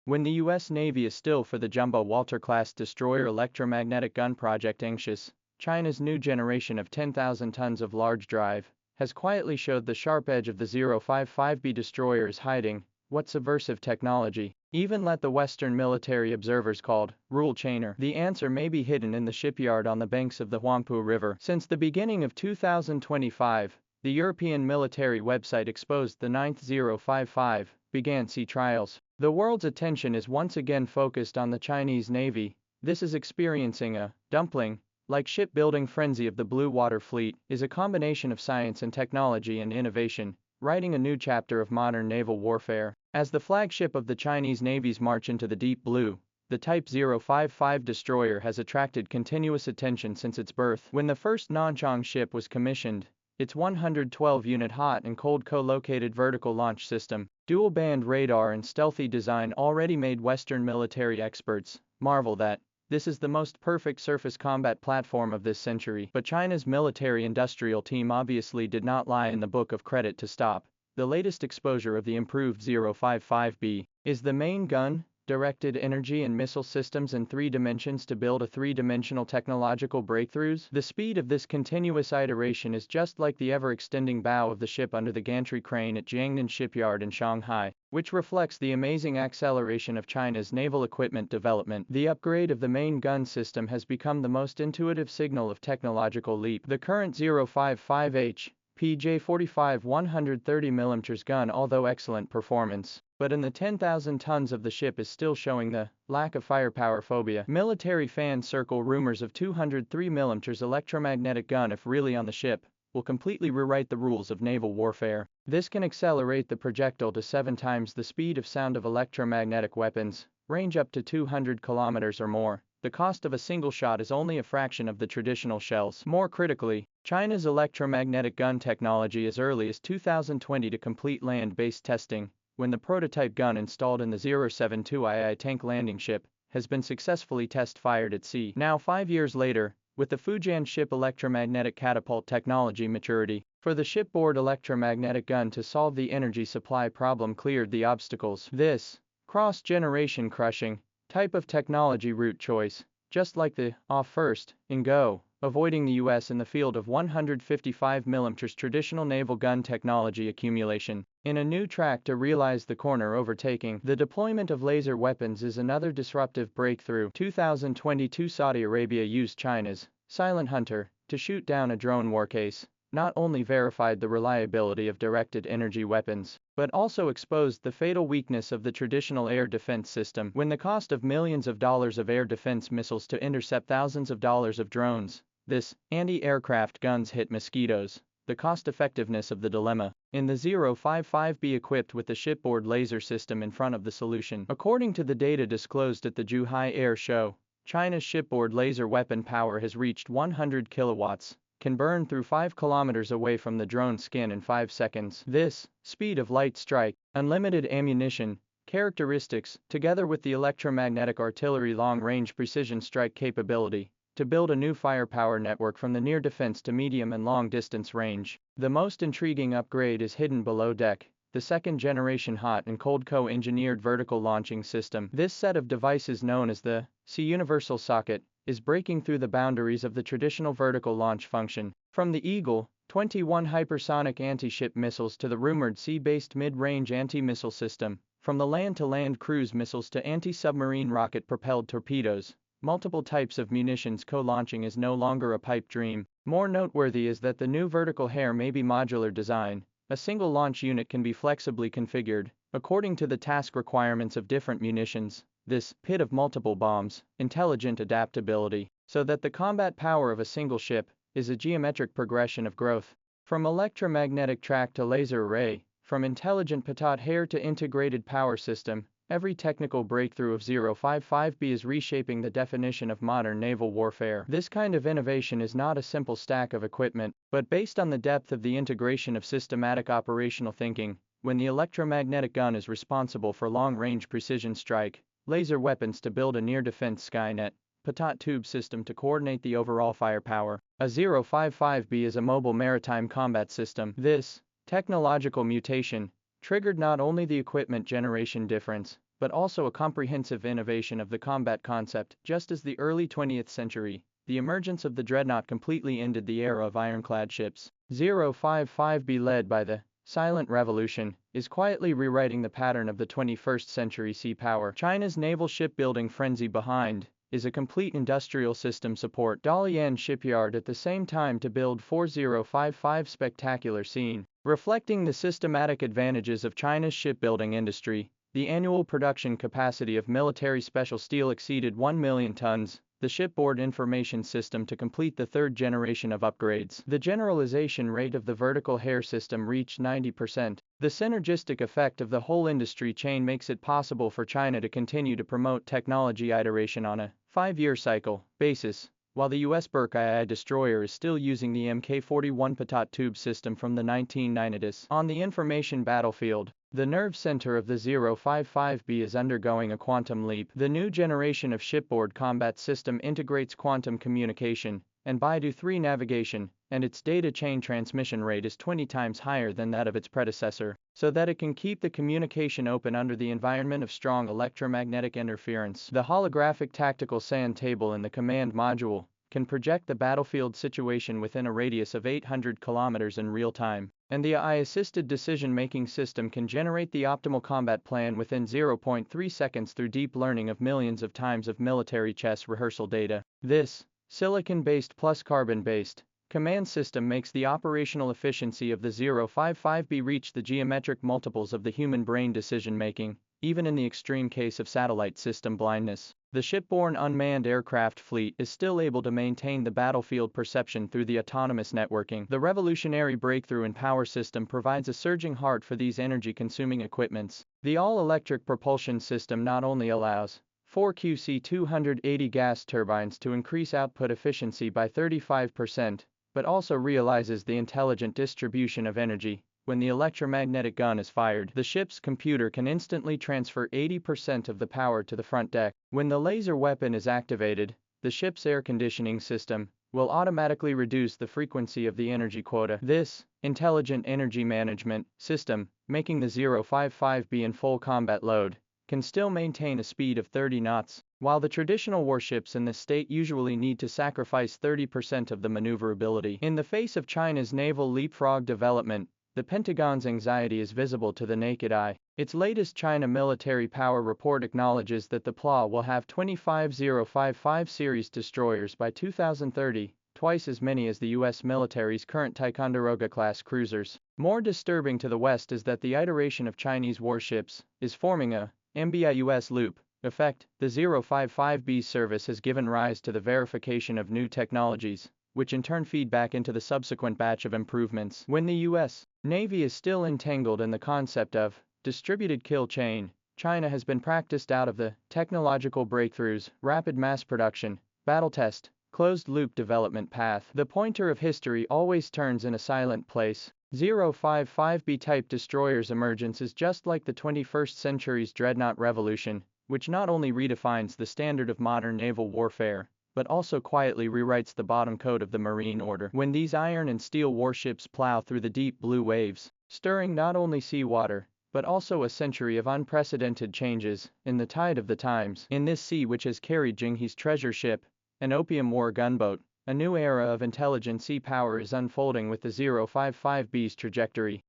When the U.S. Navy is still for the jumbo Walter-class destroyer electromagnetic gun project anxious, China's new generation of 10,000 tons of large drive has quietly showed the sharp edge of the 055B destroyer is hiding. What subversive technology? Even let the Western military observers called rule chainer. The answer may be hidden in the shipyard on the banks of the Huangpu River. Since the beginning of 2025, the European military website exposed the 9th 055 began sea trials. The world's attention is once again focused on the Chinese Navy. This is experiencing a dumpling. Like shipbuilding frenzy of the Blue Water Fleet is a combination of science and technology and innovation, writing a new chapter of modern naval warfare. As the flagship of the Chinese Navy's march into the deep blue, the Type 055 destroyer has attracted continuous attention since its birth. When the first Nanchang ship was commissioned, its 112-unit hot and cold co-located vertical launch system, dual-band radar and stealthy design already made Western military experts marvel that this is the most perfect surface combat platform of this century. But China's military-industrial team obviously did not lie in the book of credit to stop. The latest exposure of the improved 055B is the main gun, directed energy and missile systems in 3 dimensions to build a 3-dimensional technological breakthroughs. The speed of this continuous iteration is just like the ever-extending bow of the ship under the gantry crane at Jiangnan Shipyard in Shanghai, which reflects the amazing acceleration of China's naval equipment development. The upgrade of the main gun system has become the most intuitive signal of technological leap. The current 055H PJ-45 130mm gun, although excellent performance, but in the 10,000 tons of the ship is still showing the lack of firepower phobia. Military fans circle rumors of 203mm electromagnetic gun if really on the ship, will completely rewrite the rules of naval warfare. This can accelerate the projectile to 7 times the speed of sound of electromagnetic weapons, range up to 200 kilometers or more. The cost of a single shot is only a fraction of the traditional shells. More critically, China's electromagnetic gun technology as early as 2020 to complete land-based testing, when the prototype gun installed in the 072II tank landing ship has been successfully test-fired at sea. Now 5 years later, with the Fujian ship electromagnetic catapult technology maturity, for the shipboard electromagnetic gun to solve the energy supply problem cleared the obstacles. This cross-generation crushing type of technology route choice, just like the off first and go, avoiding the US in the field of 155mm traditional naval gun technology accumulation. In a new track to realize the corner overtaking, the deployment of laser weapons is another disruptive breakthrough. 2022 Saudi Arabia used China's Silent Hunter to shoot down a drone warcase, not only verified the reliability of directed energy weapons, but also exposed the fatal weakness of the traditional air defense system. When the cost of millions of dollars of air defense missiles to intercept thousands of dollars of drones, this anti-aircraft guns hit mosquitoes, the cost-effectiveness of the dilemma. In the 055B equipped with the shipboard laser system in front of the solution. According to the data disclosed at the Zhuhai Air Show, China's shipboard laser weapon power has reached 100 kilowatts, can burn through 5 kilometers away from the drone skin in 5 seconds. This speed of light strike, unlimited ammunition characteristics, together with the electromagnetic artillery long-range precision strike capability, to build a new firepower network from the near defense to medium and long-distance range. The most intriguing upgrade is hidden below deck, the second-generation hot and cold co-engineered vertical launching system. This set of devices, known as the Sea Universal Socket, is breaking through the boundaries of the traditional vertical launch function. From the Eagle 21 hypersonic anti-ship missiles to the rumored sea-based mid-range anti-missile system, from the land-to-land cruise missiles to anti-submarine rocket-propelled torpedoes, multiple types of munitions co-launching is no longer a pipe dream. More noteworthy is that the new vertical hair may be modular design. A single launch unit can be flexibly configured, according to the task requirements of different munitions. This pit of multiple bombs, intelligent adaptability, so that the combat power of a single ship is a geometric progression of growth. From electromagnetic track to laser array, from intelligent pitot hair to integrated power system, every technical breakthrough of 055B is reshaping the definition of modern naval warfare. This kind of innovation is not a simple stack of equipment, but based on the depth of the integration of systematic operational thinking. When the electromagnetic gun is responsible for long-range precision strike, laser weapons to build a near-defense Skynet, pitot tube system to coordinate the overall firepower. A 055B is a mobile maritime combat system. This technological mutation triggered not only the equipment generation difference, but also a comprehensive innovation of the combat concept. Just as the early 20th century, the emergence of the dreadnought completely ended the era of ironclad ships. 055B, led by the Silent Revolution, is quietly rewriting the pattern of the 21st century sea power. China's naval shipbuilding frenzy behind is a complete industrial system support Dalian shipyard at the same time to build 4055 spectacular scene. Reflecting the systematic advantages of China's shipbuilding industry, the annual production capacity of military special steel exceeded 1 million tons. The shipboard information system to complete the third generation of upgrades. The generalization rate of the vertical hair system reached 90%. The synergistic effect of the whole industry chain makes it possible for China to continue to promote technology iteration on a 5-year cycle basis, while the US Burkei destroyer is still using the Mk-41 Patat tube system from the 1990s. On the information battlefield, the nerve center of the 055B is undergoing a quantum leap. The new generation of shipboard combat system integrates quantum communication and Baidu 3 navigation, and its data chain transmission rate is 20 times higher than that of its predecessor, so that it can keep the communication open under the environment of strong electromagnetic interference. The holographic tactical sand table in the command module can project the battlefield situation within a radius of 800 kilometers in real time, and the AI-assisted decision-making system can generate the optimal combat plan within 0.3 seconds through deep learning of millions of times of military chess rehearsal data. This silicon-based plus carbon-based command system makes the operational efficiency of the 055B reach the geometric multiples of the human brain decision-making, even in the extreme case of satellite system blindness. The shipborne unmanned aircraft fleet is still able to maintain the battlefield perception through the autonomous networking. The revolutionary breakthrough in power system provides a surging heart for these energy-consuming equipments. The all-electric propulsion system not only allows 4QC280 gas turbines to increase output efficiency by 35%, but also realizes the intelligent distribution of energy. When the electromagnetic gun is fired, the ship's computer can instantly transfer 80% of the power to the front deck. When the laser weapon is activated, the ship's air conditioning system will automatically reduce the frequency of the energy quota. This intelligent energy management system, making the 055B in full combat load, can still maintain a speed of 30 knots, while the traditional warships in this state usually need to sacrifice 30% of the maneuverability. In the face of China's naval leapfrog development, the Pentagon's anxiety is visible to the naked eye. Its latest China military power report acknowledges that the PLA will have 25 055 series destroyers by 2030, twice as many as the US military's current Ticonderoga-class cruisers. More disturbing to the West is that the iteration of Chinese warships is forming a MBIUS loop effect. The 055B service has given rise to the verification of new technologies, which in turn feed back into the subsequent batch of improvements. When the US Navy is still entangled in the concept of distributed kill chain, China has been practiced out of the technological breakthroughs, rapid mass production, battle test, closed-loop development path. The pointer of history always turns in a silent place. 055B type destroyers' emergence is just like the 21st century's dreadnought revolution, which not only redefines the standard of modern naval warfare, but also quietly rewrites the bottom code of the Marine Order. When these iron and steel warships plow through the deep blue waves, stirring not only seawater, but also a century of unprecedented changes in the tide of the times. In this sea which has carried Jinghe's treasure ship, an opium war gunboat, a new era of intelligent sea power is unfolding with the 055B's trajectory.